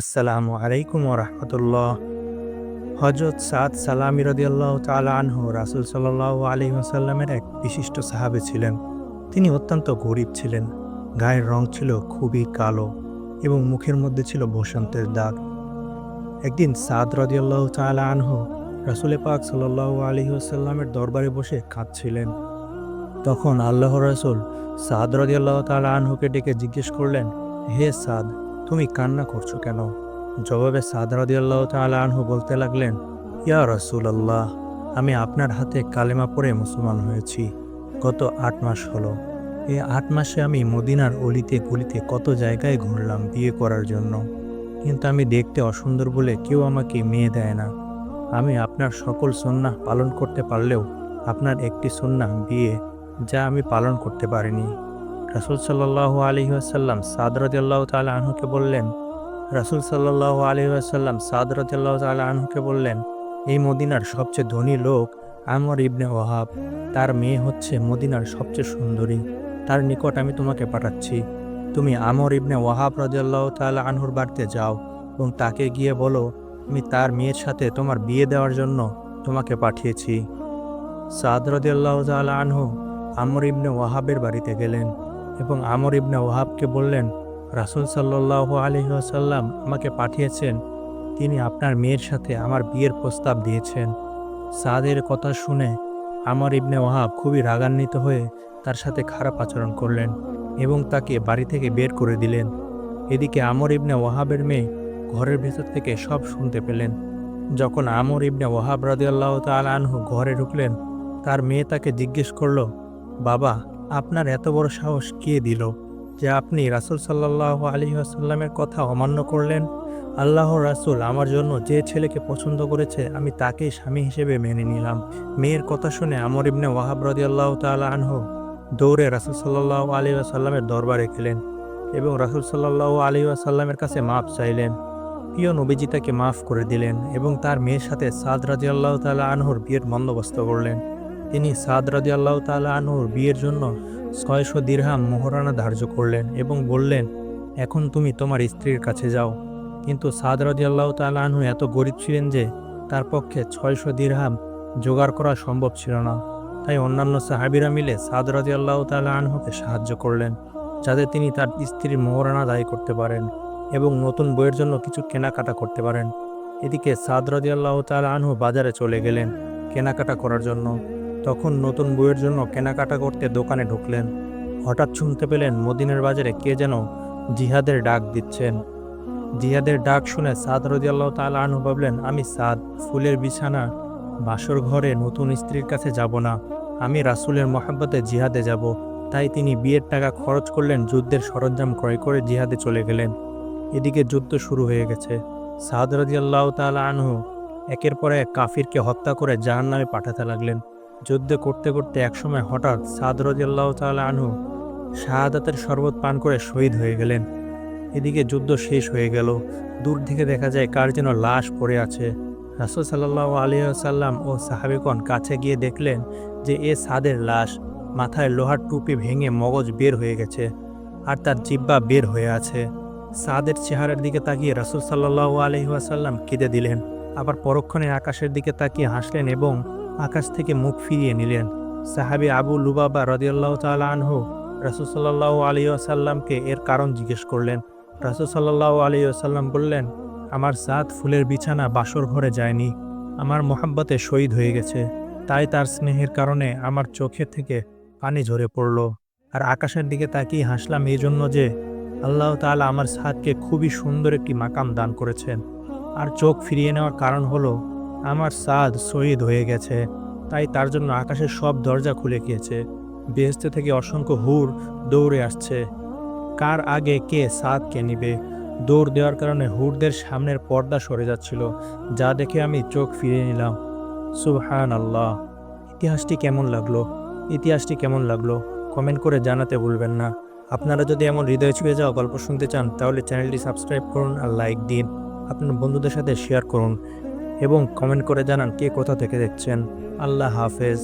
আসসালামু আলাইকুম ওয়া রাহমাতুল্লাহ। হযরত সাদ সালামী রাদিয়াল্লাহু তাআলা আনহু রাসূল সাল্লাল্লাহু আলাইহি ওয়াসাল্লামের এক বিশিষ্ট সাহাবী ছিলেন। তিনি অত্যন্ত গরীব ছিলেন। গায়ের রং ছিল খুবই কালো এবং মুখের মধ্যে ছিল বসন্তের দাগ। একদিন সাদ রাদিয়াল্লাহু তাআলা আনহু রাসূল পাক সাল্লাল্লাহু আলাইহি ওয়াসাল্লামের দরবারে বসে কাঁদছিলেন। তখন আল্লাহর রাসূল সাদ রাদিয়াল্লাহু তাআলা আনহুকে ডেকে জিজ্ঞেস করলেন, হে সাদ, তুমি কান্না করছো কেন? জবাবে সাদ রাদিয়াল্লাহু তাআলা আনহু বলতে লাগলেন, ইয়া রাসূলুল্লাহ, আমি আপনার হাতে কালেমা পড়ে মুসলমান হয়েছি। গত ৮ মাস হলো। এই ৮ মাসে আমি মদিনার অলিতে গলিতে কত জায়গায় ঘুরলাম বিয়ে করার জন্য, কিন্তু আমি দেখতে অসুন্দর বলে কেউ আমাকে মেয়ে দেয় না। আমি আপনার সকল সুন্নাহ পালন করতে পারলেও আপনার একটি সুন্নাহ বিয়ে, যা আমি পালন করতে পারিনি। রাসূল সাল্লাল্লাহু আলাইহি ওয়াসাল্লাম সাদ রাদিয়াল্লাহু তাআলা আনহুকে বললেন, এই মদিনার সবচেয়ে ধনী লোক আমর ইবনে ওয়াহাব, তার মেয়ে হচ্ছে মদিনার সবচেয়ে সুন্দরী। তার নিকট আমি তোমাকে পাঠাচ্ছি। তুমি আমর ইবনে ওয়াহাব রাদিয়াল্লাহু তাআলা আনহুর বাড়িতে যাও এবং তাকে গিয়ে বলো, আমি তার মেয়ের সাথে তোমার বিয়ে দেওয়ার জন্য তোমাকে পাঠিয়েছি। সাদ রাদিয়াল্লাহু তাআলা আনহু আমর ইবনে ওয়াহাবের বাড়িতে গেলেন এবং আমর ইবনে ওয়াহাবকে বললেন, রাসূল সাল্লাল্লাহু আলাইহি ওয়াসাল্লাম আমাকে পাঠিয়েছেন, তিনি আপনার মেয়ের সাথে আমার বিয়ের প্রস্তাব দিয়েছেন। সাদের কথা শুনে আমর ইবনে ওয়াহাব খুবই রাগান্বিত হয়ে তার সাথে খারাপ আচরণ করলেন এবং তাকে বাড়ি থেকে বের করে দিলেন। এদিকে আমর ইবনে ওয়াহাবের মেয়ে ঘরের ভেতর থেকে সব শুনতে পেলেন। যখন আমর ইবনে ওয়াহাব রাদিয়াল্লাহু তাআলা আনহু ঘরে ঢুকলেন, তার মেয়ে তাকে জিজ্ঞেস করল, বাবা, আপনার এত বড় সাহস কে দিল যে আপনি রাসূল সাল্লাল্লাহু আলাইহি ওয়াসাল্লামের কথা অমান্য করলেন? আল্লাহর রাসূল আমার জন্য যে ছেলেকে পছন্দ করেছে, আমি তাকেই স্বামী হিসেবে মেনে নিলাম। মেয়ের কথা শুনে আমর ইবনে ওয়াহাব রাদিয়াল্লাহু তাআলা আনহু দৌড়ে রাসূল সাল্লাল্লাহু আলাইহি ওয়াসাল্লামের দরবারে গেলেন এবং রাসূল সাল্লাল্লাহু আলাইহি ওয়াসাল্লামের কাছে মাফ চাইলেন। প্রিয় নবীজি তাকে মাফ করে দিলেন এবং তার মেয়ের সাথে সাদ রাদিয়াল্লাহু তাআলা আনহুর বিয়ের বন্দোবস্ত করলেন। তিনি সাদ রাদিয়াল্লাহু তাআলা আনহুর বিয়ের জন্য ৬০০ দিরহাম মোহরানা ধার্য করলেন এবং বললেন, এখন তুমি তোমার স্ত্রীর কাছে যাও। কিন্তু সাদ রাদিয়াল্লাহু তাআলা আনহু এত গরীব ছিলেন যে তার পক্ষে ৬০০ দিরহাম জোগাড় করা সম্ভব ছিল না। তাই অন্যান্য সাহাবীরা মিলে সাদ রাদিয়াল্লাহু তাআলা আনহুকে সাহায্য করলেন, যাতে তিনি তার স্ত্রীর মোহরানা আদায় করতে পারেন এবং নতুন বইয়ের জন্য কিছু কেনাকাটা করতে পারেন। এদিকে সাদ রাদিয়াল্লাহু তাআলা আনহু বাজারে চলে গেলেন কেনাকাটা করার জন্য। তখন নতুন বইয়ের জন্য কেনাকাটা করতে দোকানে ঢুকলেন। হঠাৎ শুনতে পেলেন মদিনার বাজারে কে যেন জিহাদের ডাক দিচ্ছেন। জিহাদের ডাক শুনে সাদ রাদিয়াল্লাহু তাআলা আনহু ভাবলেন, আমি সাদ, ফুলের বিছানা বাসর ঘরে নতুন স্ত্রীর কাছে যাব না, আমি রাসূলের মহব্বতে জিহাদে যাব। তাই তিনি বিয়ের টাকা খরচ করলেন, যুদ্ধের সরঞ্জাম ক্রয় করে জিহাদে চলে গেলেন। এদিকে যুদ্ধ শুরু হয়ে গেছে। সাদ রাদিয়াল্লাহু তাআলা আনহু একের পর এক কাফিরকে হত্যা করে জাহান্নামে পাঠাতে লাগলেন। যুদ্ধ করতে করতে একসময় হঠাৎ সাদ রাদিয়াল্লাহু তাআলা আনহু শাহাদাতের শরবত পান করে শহীদ হয়ে গেলেন। এদিকে যুদ্ধ শেষ হয়ে গেল। দূর থেকে দেখা যায় কার যেন লাশ পড়ে আছে। রাসূল সাল্লাল্লাহু আলাইহি ওয়াসাল্লাম ও সাহাবীগণ কাছে গিয়ে দেখলেন যে এ সাদের লাশ, মাথায় লোহার টুপি ভেঙে মগজ বের হয়ে গেছে আর তার জিহ্বা বের হয়ে আছে। সাদের চেহারার দিকে তাকিয়ে রাসূল সাল্লাল্লাহু আলাইহি ওয়াসাল্লাম কেঁদে দিলেন। আবার পরক্ষণে আকাশের দিকে তাকিয়ে হাসলেন এবং আকাশ থেকে মুখ ফিরিয়ে নিলেন। সাহাবী আবু লুবাবা রাদিয়াল্লাহু তাআলা আনহু রাসূল সাল্লাল্লাহু আলাইহি ওয়াসাল্লামকে এর কারণ জিজ্ঞেস করলেন। রাসূল সাল্লাল্লাহু আলাইহি ওয়াসাল্লাম বললেন, আমার সাদ ফুলের বিছানা বাসর ঘরে যায়নি, আমার মহব্বতে শহীদ হয়ে গেছে। তাই তার স্নেহের কারণে আমার চোখে থেকে পানি ঝরে পড়ল। আর আকাশের দিকে তাকিয়ে হাসলাম এই জন্য যে আল্লাহ তাআলা আমার সাদকে খুবই সুন্দর একটি মাকাম দান করেছেন। আর চোখ ফিরিয়ে নেওয়ার কারণ হলো আমার সাদ শহীদ হয়ে গেছে, তাই তার জন্য আকাশের সব দরজা খুলে গিয়েছে। বেহেশত থেকে অসংখ্য হুর দৌড়ে আসছে। কার আগে কে সাদকে নিবে? দৌড় দেওয়ার কারণে হুরদের সামনের পর্দা সরে যাচ্ছিল, যা দেখে আমি চোখ ফিরিয়ে নিলাম। সুবহানাল্লাহ। ইতিহাসটি কেমন লাগলো কমেন্ট করে জানাতে ভুলবেন না। আপনারা যদি এমন হৃদয় ছুঁয়ে যাওয়া গল্প শুনতে চান, তাহলে চ্যানেলটি সাবস্ক্রাইব করুন আর লাইক দিন। আপনার বন্ধুদের সাথে শেয়ার করুন এবং কমেন্ট করে জানান কে কোথা থেকে দেখছেন। আল্লাহ হাফেজ।